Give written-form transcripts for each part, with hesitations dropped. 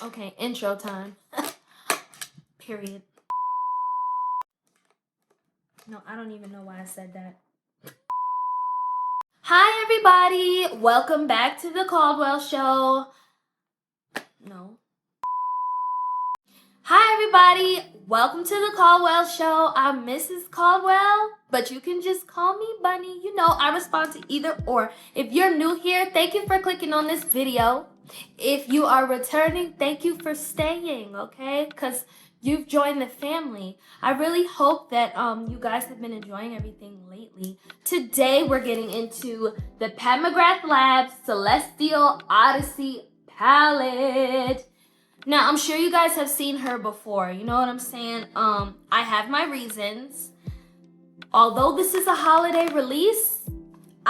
Okay, intro time. Period. No, I don't even know why I said that. Hi, everybody. Welcome back to the Caldwell Show. No. Hi, everybody. Welcome to the Caldwell Show. I'm Mrs. Caldwell, but you can just call me Bunny. You know, I respond to either or. If you're new here, thank you for clicking on this video. If you are returning, thank you for staying, okay? Because you've joined the family. I really hope that you guys have been enjoying everything lately. Today, we're getting into the Mcgrath Labs Celestial Odyssey palette. Now, I'm sure you guys have seen her before. You know what I'm saying? I have my reasons. Although this is a holiday release,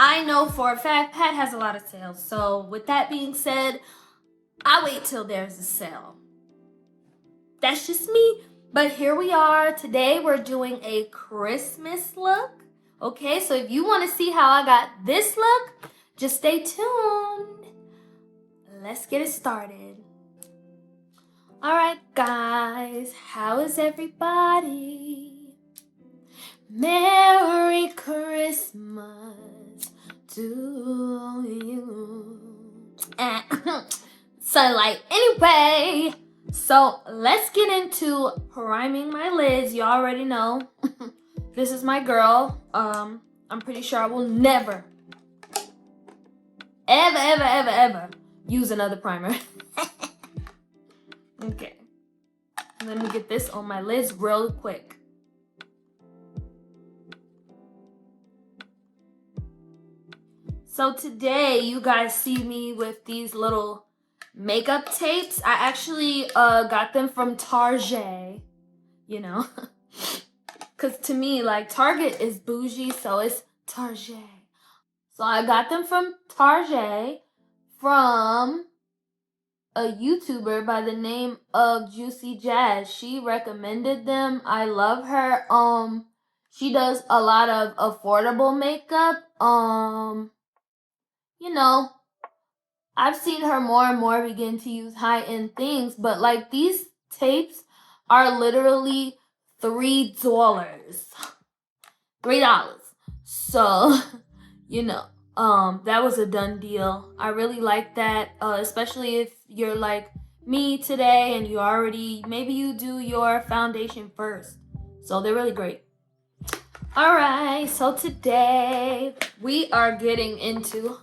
I know for a fact Pat has a lot of sales. So with that being said, I wait till there's a sale. That's just me. But here we are. Today we're doing a Christmas look. Okay, so if you want to see how I got this look, just stay tuned. Let's get it started. Alright guys, how is everybody? Merry Christmas to you. Sunlight. Anyway, so let's get into priming my lids. You already know. This is my girl. I'm pretty sure I will never, ever use another primer. Okay. Let me get this on my lids real quick. So today, you guys see me with these little makeup tapes. I actually got them from Target, you know. Because to me, like, Target is bougie, so it's Target. So I got them from Target from a YouTuber by the name of Juicy Jazz. She recommended them. I love her. She does a lot of affordable makeup. You know, I've seen her more and more begin to use high-end things, but like these tapes are literally $3. $3. So, you know, that was a done deal. I really like that, especially if you're like me today and you already, maybe you do your foundation first. So they're really great. All right, so today we are getting into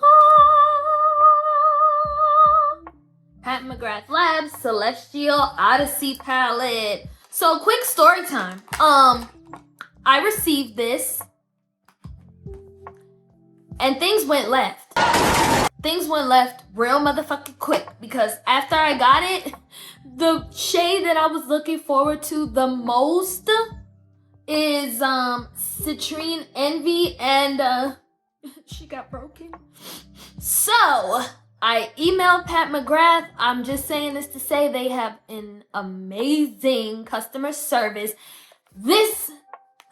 Pat Mcgrath Labs Celestial Odyssey palette. So quick story time. I received this and things went left. Things went left real motherfucking quick because after I got it, the shade that I was looking forward to the most is Citrine Envy, and she got broken. So I emailed Pat Mcgrath. I'm just saying this to say they have an amazing customer service. This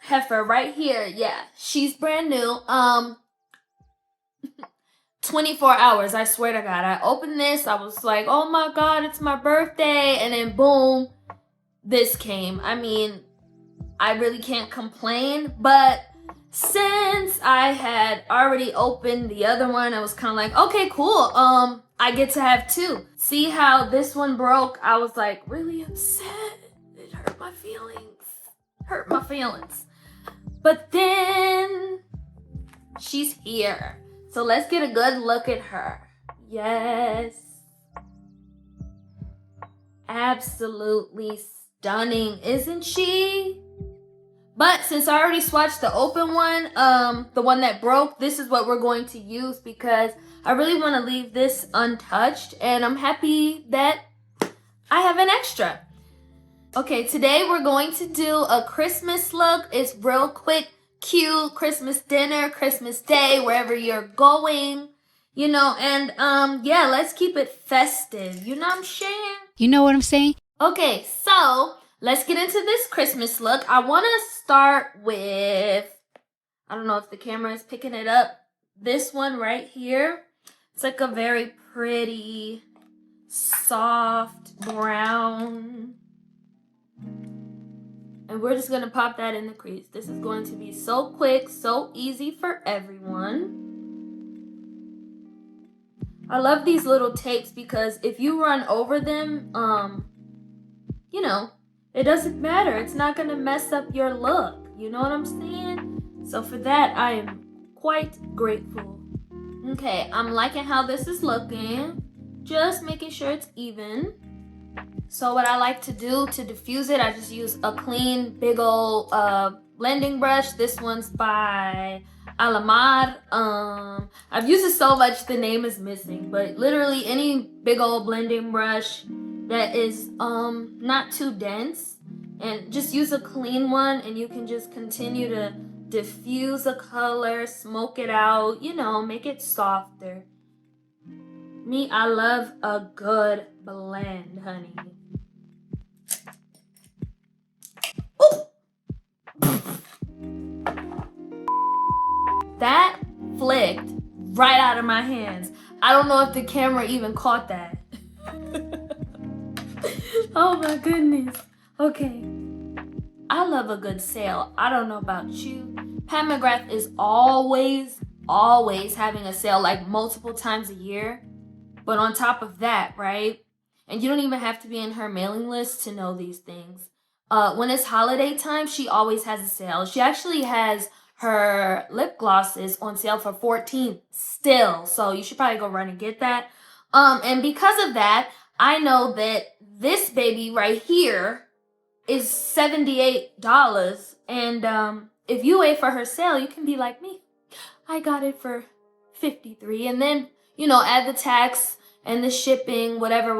heifer right here, yeah, she's brand new. 24 hours, I swear to God. I opened this, I was like, oh my God, it's my birthday, and then boom, this came. I mean, I really can't complain, but since I had already opened the other one, I was kind of like, okay, cool. I get to have two. See how this one broke? I was like really upset. It hurt my feelings. But then she's here. So let's get a good look at her. Yes. Absolutely stunning, isn't she? But since I already swatched the open one, the one that broke, this is what we're going to use because I really want to leave this untouched, and I'm happy that I have an extra. Okay, today we're going to do a Christmas look. It's real quick, cute, Christmas dinner, Christmas day, wherever you're going, you know, and yeah, let's keep it festive. You know what I'm saying? You know what I'm saying? Okay, so let's get into this Christmas look. I want to start with, I don't know if the camera is picking it up, this one right here. It's like a very pretty soft brown. And we're just gonna pop that in the crease. This is going to be so quick, so easy for everyone. I love these little tapes because if you run over them, you know, it doesn't matter. It's not gonna mess up your look. You know what I'm saying? So for that, I am quite grateful. Okay, I'm liking how this is looking. Just making sure it's even. So what I like to do to diffuse it, I just use a clean, big old blending brush. This one's by Alamar. I've used it so much the name is missing, but literally any big old blending brush that is not too dense, and just use a clean one, and you can just continue to diffuse a color, smoke it out, you know, make it softer. Me, I love a good blend, honey. That flicked right out of my hands. I don't know if the camera even caught that. Oh my goodness. Okay. I love a good sale. I don't know about you. Mcgrath is always having a sale, like multiple times a year. But on top of that, right? And you don't even have to be in her mailing list to know these things. When it's holiday time, she always has a sale. She actually has her lip glosses on sale for $14 still. So you should probably go run and get that. And because of that, I know that this baby right here is $78. And if you wait for her sale, you can be like me. I got it for $53. And then, you know, add the tax and the shipping, whatever.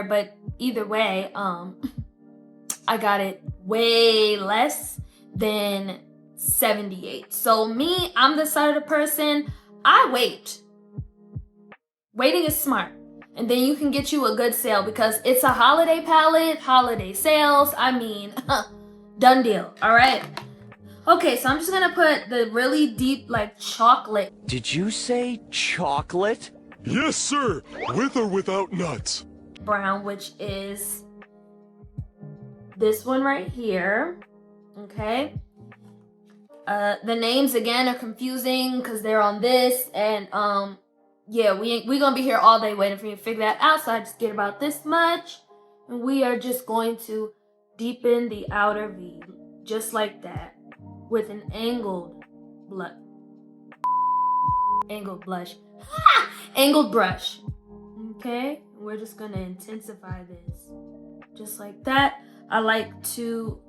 But either way, I got it way less than $78. So me, I'm the sort of person, I wait. Waiting is smart. And then you can get you a good sale because it's a holiday palette, holiday sales. I mean, done deal, all right? Okay, so I'm just gonna put the really deep, like, chocolate. Did you say chocolate? Yes, sir. With or without nuts. Brown, which is this one right here, okay? The names, again, are confusing because they're on this, and, yeah, we gonna be here all day waiting for you to figure that out, so I just get about this much, and we are just going to deepen the outer V, just like that, with an angled blush. Angled brush. Okay, we're just gonna intensify this, just like that. I like to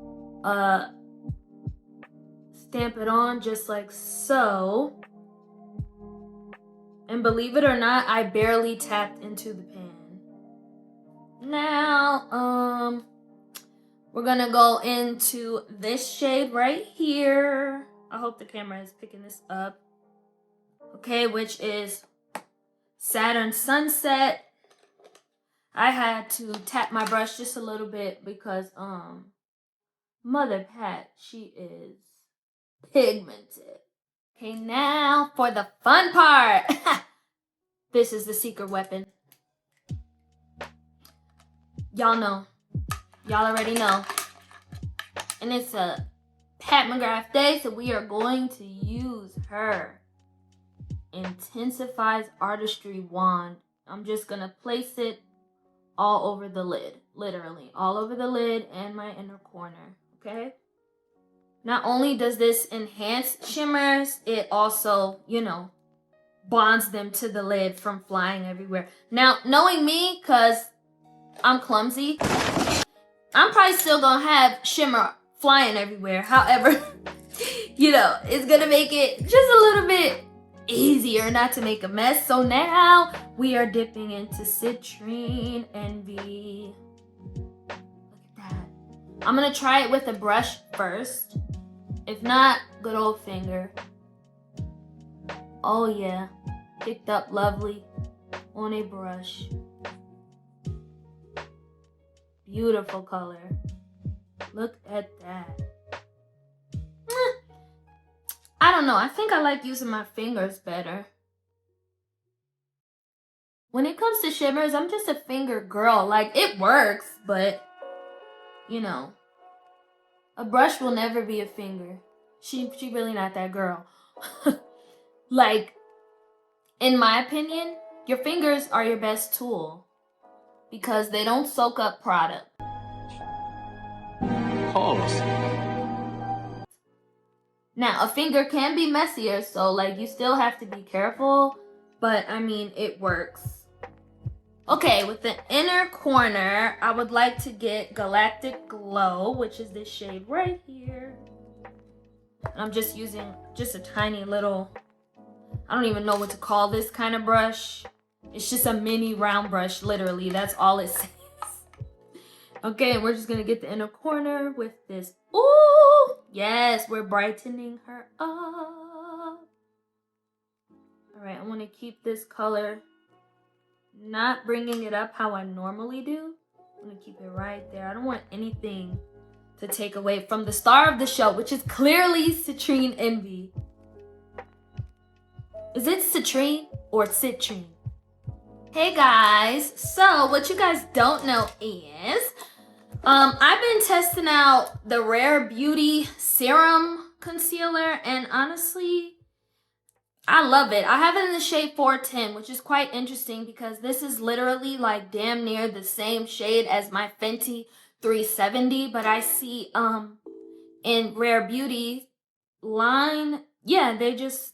stamp it on just like so. And believe it or not, I barely tapped into the pan. Now, we're gonna go into this shade right here. I hope the camera is picking this up. Okay, which is Saturn Sunset. I had to tap my brush just a little bit because, Mother Pat, she is pigmented. Okay, now for the fun part. This is the secret weapon. Y'all know. Y'all already know. And it's a Pat Mcgrath day, so we are going to use her Intensifies Artistry wand. I'm just going to place it all over the lid. Literally, all over the lid and my inner corner. Okay? Not only does this enhance shimmers, it also, you know, bonds them to the lid from flying everywhere. Now, knowing me, because I'm clumsy, I'm probably still gonna have shimmer flying everywhere. However, you know, it's gonna make it just a little bit easier not to make a mess. So now we are dipping into Citrine Envy. Look at that. I'm gonna try it with a brush first. If not, good old finger. Oh yeah, picked up lovely on a brush. Beautiful color. Look at that. I don't know, I think I like using my fingers better. when it comes to shimmers, I'm just a finger girl. Like, it works, but, you know, a brush will never be a finger. She really not that girl. Like, in my opinion, your fingers are your best tool because they don't soak up product. Pause. Now, a finger can be messier, so like you still have to be careful, but I mean, it works. Okay, with the inner corner, I would like to get Galactic Glow, which is this shade right here. I'm just using just a tiny little, I don't even know what to call this kind of brush. It's just a mini round brush, literally. That's all it says. Okay, and we're just gonna get the inner corner with this. Ooh, yes, we're brightening her up. All right, I want to keep this color, not bringing it up how I normally do. I'm gonna keep it right there. I don't want anything to take away from the star of the show, which is clearly Citrine Envy. Is it Citrine or Citrine? Hey guys, so what you guys don't know is, I've been testing out the Rare Beauty Serum Concealer, and honestly, I love it. I have it in the shade 410, which is quite interesting because this is literally like damn near the same shade as my Fenty 370, but I see in Rare Beauty line, yeah,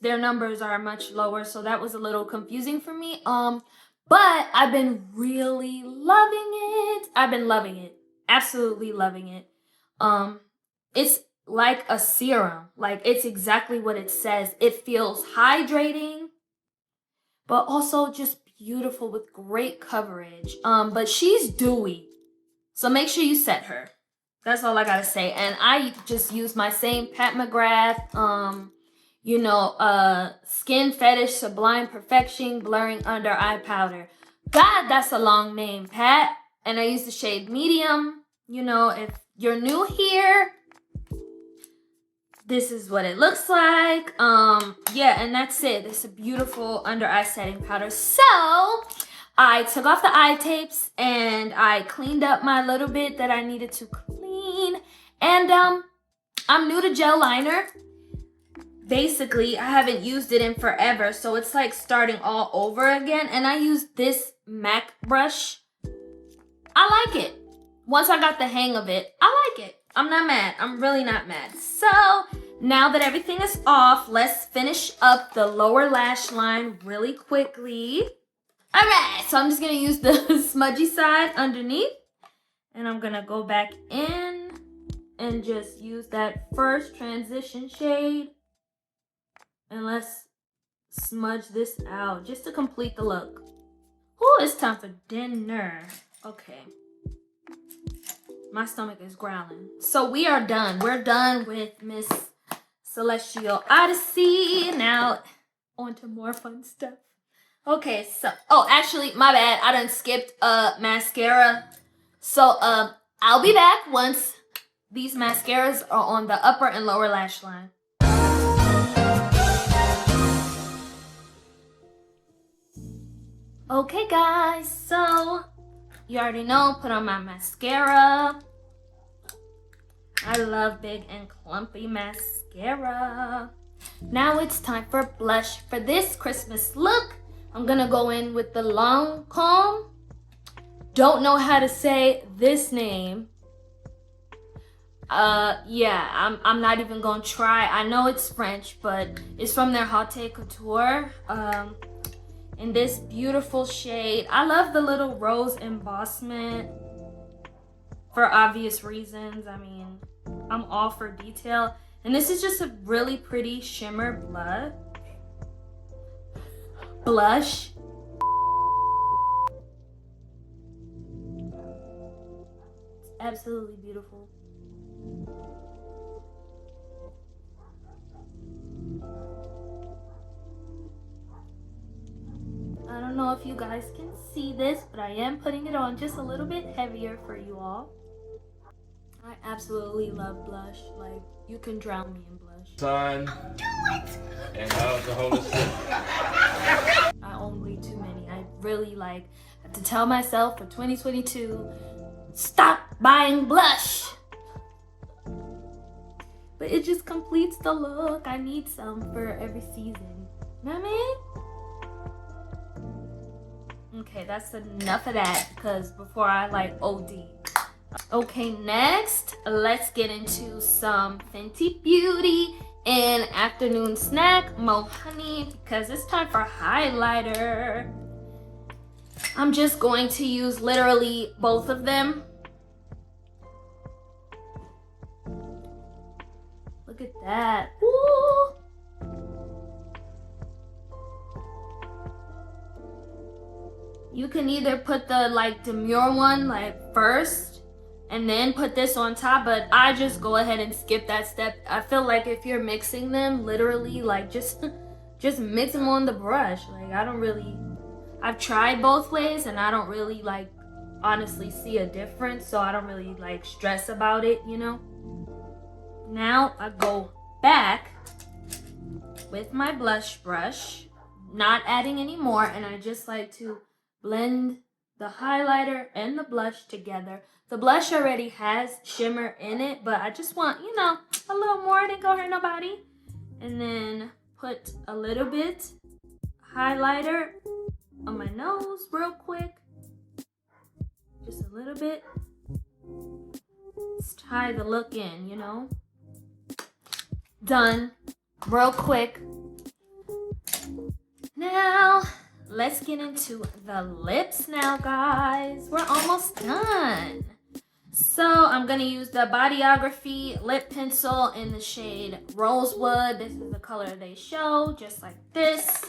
their numbers are much lower, so that was a little confusing for me. But I've been really loving it. I've been loving it. Absolutely loving it. It's like a serum. Like, it's exactly what it says. It feels hydrating, but also just beautiful with great coverage. But she's dewy, so make sure you set her. That's all I gotta say. And I just use my same Pat McGrath, Skin Fetish Sublime Perfection Blurring Under Eye Powder. God, that's a long name, Pat. And I use the shade medium. You know, if you're new here, this is what it looks like. Yeah, and that's it. It's a beautiful under eye setting powder. So I took off the eye tapes and I cleaned up my little bit that I needed to clean. And I'm new to gel liner. Basically, I haven't used it in forever, so it's like starting all over again. And I use this MAC brush. I like it. Once I got the hang of it, I like it. I'm not mad. I'm really not mad. So now that everything is off, let's finish up the lower lash line really quickly. All right, so I'm just gonna use the smudgy side underneath, and I'm gonna go back in and just use that first transition shade. And let's smudge this out just to complete the look. Ooh, it's time for dinner. Okay. My stomach is growling. So we are done. We're done with Miss Celestial Odyssey. Now, on to more fun stuff. Okay, so, oh, actually, my bad. I done skipped mascara. So, I'll be back once these mascaras are on the upper and lower lash line. Okay, guys, so you already know, put on my mascara. I love big and clumpy mascara. Now it's time for blush. For this Christmas look, I'm gonna go in with the Lancome. Don't know how to say this name. Yeah, I'm not even gonna try. I know it's French, but it's from their Haute Couture. In this beautiful shade. I love the little rose embossment for obvious reasons. I mean, I'm all for detail. And this is just a really pretty shimmer blush. It's absolutely beautiful. I don't know if you guys can see this, but I am putting it on just a little bit heavier for you all. I absolutely love blush. Like, you can drown me in blush. Son. Do it! And the Holy Spirit. I own way too many. I really like have to tell myself for 2022, stop buying blush. But it just completes the look. I need some for every season. You know what I mean? Okay, that's enough of that because before I like OD. Okay, next, let's get into some Fenty Beauty and afternoon snack, Mo Honey, because it's time for highlighter. I'm just going to use literally both of them. Look at that. Ooh. You can either put the like demure one like first and then put this on top, but I just go ahead and skip that step. I feel like if you're mixing them, literally like just mix them on the brush. Like I've tried both ways and I don't really like honestly see a difference, so I don't really like stress about it, you know? Now I go back with my blush brush, not adding any more, and I just like to blend the highlighter and the blush together. The blush already has shimmer in it, but I just want, you know, a little more. It ain't gonna hurt nobody. And then put a little bit highlighter on my nose real quick. Just a little bit. Let's tie the look in, you know. Done. Real quick. Now, let's get into the lips now, guys. We're almost done. So I'm gonna use the Bodyography lip pencil in the shade Rosewood. This is the color they show, just like this.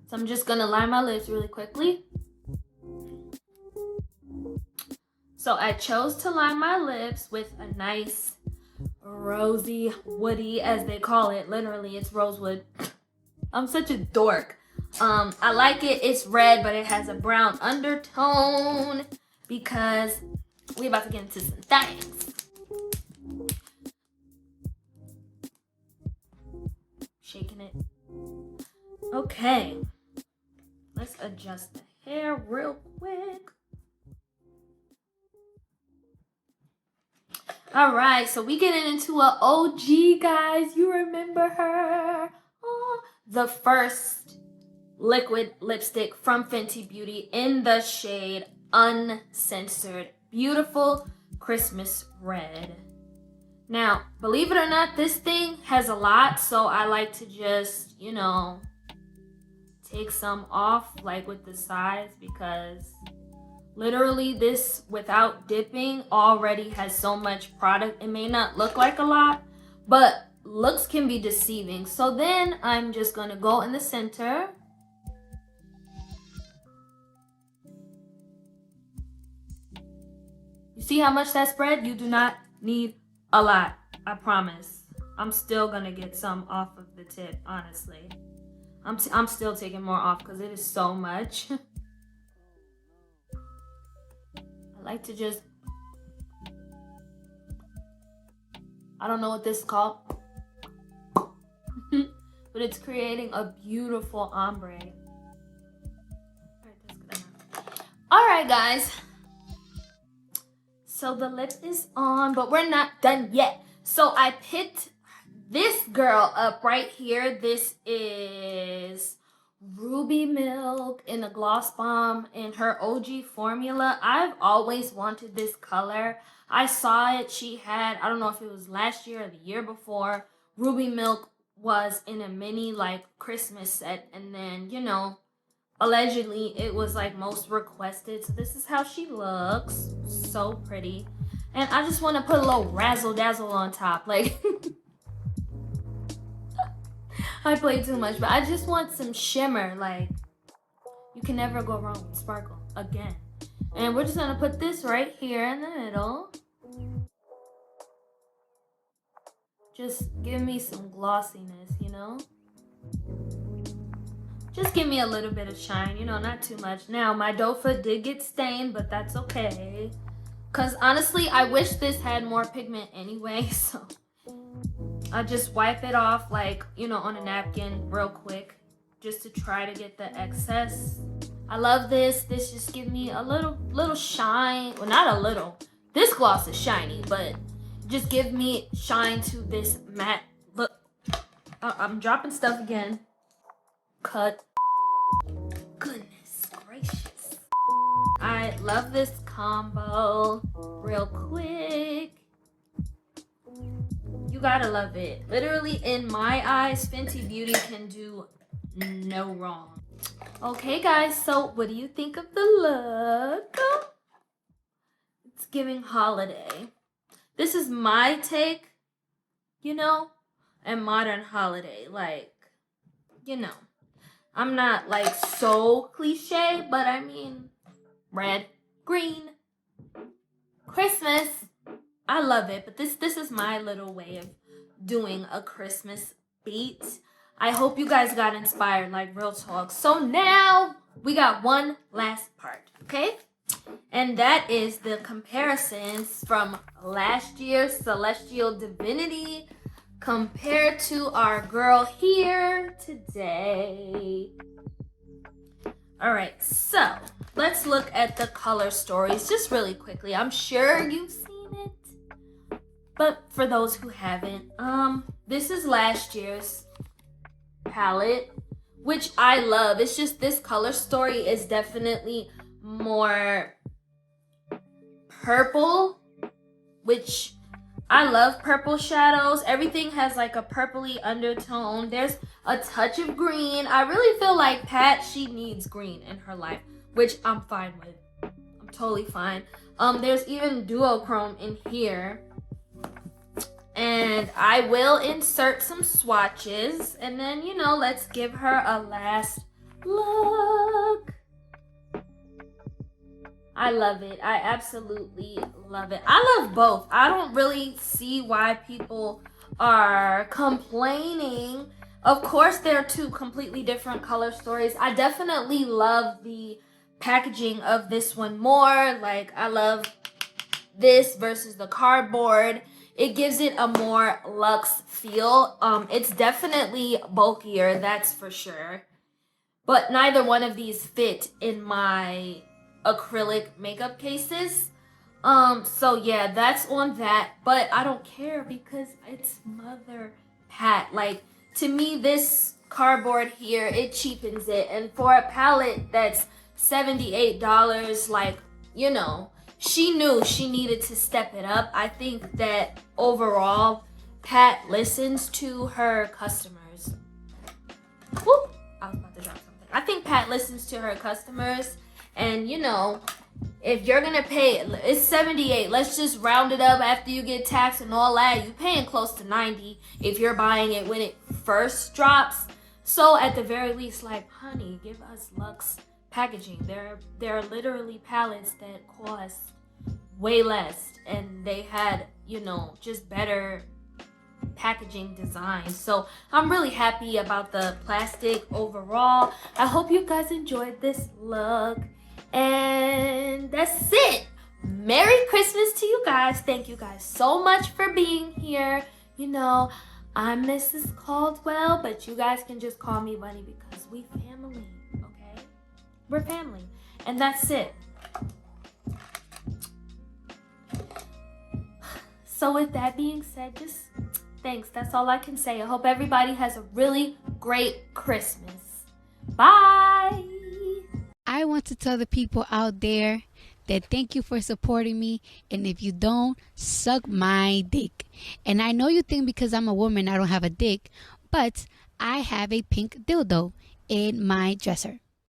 So I'm just gonna line my lips really quickly. So I chose to line my lips with a nice rosy woody, as they call it. Literally, it's rosewood. I'm such a dork. I like it. It's red, but it has a brown undertone because we about to get into some things. Shaking it. Okay. Let's adjust the hair real quick. All right, so we getting into an OG, guys. You remember her? Oh, the first liquid lipstick from Fenty Beauty in the shade Uncensored. Beautiful Christmas red. Now, believe it or not, this thing has a lot, so I like to just, you know, take some off, like with the sides, because literally this, without dipping, already has so much product. It may not look like a lot, but looks can be deceiving. So then I'm just gonna go in the center. You see how much that spread? You do not need a lot, I promise. I'm still gonna get some off of the tip, honestly. I'm still taking more off because it is so much. I like to just, I don't know what this is called, but it's creating a beautiful ombre. All right, guys. So the lip is on, but we're not done yet. So I picked this girl up right here. This is Ruby Milk in a gloss bomb in her OG formula. I've always wanted this color. I saw it. She had, I don't know if it was last year or the year before. Ruby Milk was in a mini like Christmas set, and then, you know, allegedly it was like most requested. So this is how she looks. So pretty. And I just want to put a little razzle dazzle on top. Like I play too much, but I just want some shimmer. Like, you can never go wrong with sparkle again. And we're just gonna put this right here in the middle. Just give me some glossiness, you know? Just give me a little bit of shine, you know, not too much. Now, my doe foot did get stained, but that's okay. Because honestly, I wish this had more pigment anyway, so I just wipe it off like, you know, on a napkin real quick, just to try to get the excess. I love this. This just gives me a little shine. Well, not a little. This gloss is shiny, but just give me shine to this matte look. I'm dropping stuff again. Cut. Goodness gracious. I love this combo. Real quick. You gotta love it. Literally, in my eyes, Fenty Beauty can do no wrong. Okay, guys, so what do you think of the look? It's giving holiday. This is my take, you know, and modern holiday. Like, you know, I'm not like so cliche, but I mean, red, green, Christmas. I love it, but this is my little way of doing a Christmas beat. I hope you guys got inspired, like real talk. So now we got one last part, okay? And that is the comparisons from last year's Celestial Divinity compared to our girl here today. All right, so let's look at the color stories just really quickly. I'm sure you've seen it, but for those who haven't, this is last year's palette, which I love. It's just this color story is definitely more purple, which I love purple shadows. Everything has like a purpley undertone. There's a touch of green. I really feel like Pat, she needs green in her life, which I'm fine with. I'm totally fine. There's even duochrome in here. And I will insert some swatches, and then, you know, let's give her a last look. I love it. I absolutely love it. I love both. I don't really see why people are complaining. Of course, they're two completely different color stories. I definitely love the packaging of this one more. Like, I love this versus the cardboard. It gives it a more luxe feel. It's definitely bulkier, that's for sure. But neither one of these fit in my acrylic makeup cases. So yeah, that's on that. But I don't care because it's Mother Pat. Like, to me, this cardboard here, it cheapens it. And for a palette that's $78, like, you know, she knew she needed to step it up. I think that overall, Pat listens to her customers. Whoop! I was about to drop something. I think Pat listens to her customers. And, you know, if you're going to pay, it's $78. Let's just round it up after you get taxed and all that. You're paying close to $90 if you're buying it when it first drops. So at the very least, like, honey, give us luxe packaging. There are literally palettes that cost way less, and they had, you know, just better packaging design. So I'm really happy about the plastic overall. I hope you guys enjoyed this look, and that's it. Merry Christmas to you guys. Thank you guys so much for being here. You know, I'm Mrs. Caldwell, but you guys can just call me Bunny because we family, okay? We're family, and that's it. So with that being said, just thanks. That's all I can say. I hope everybody has a really great Christmas. Bye. I want to tell the people out there that thank you for supporting me. And if you don't, suck my dick. And I know you think because I'm a woman, I don't have a dick, but I have a pink dildo in my dresser.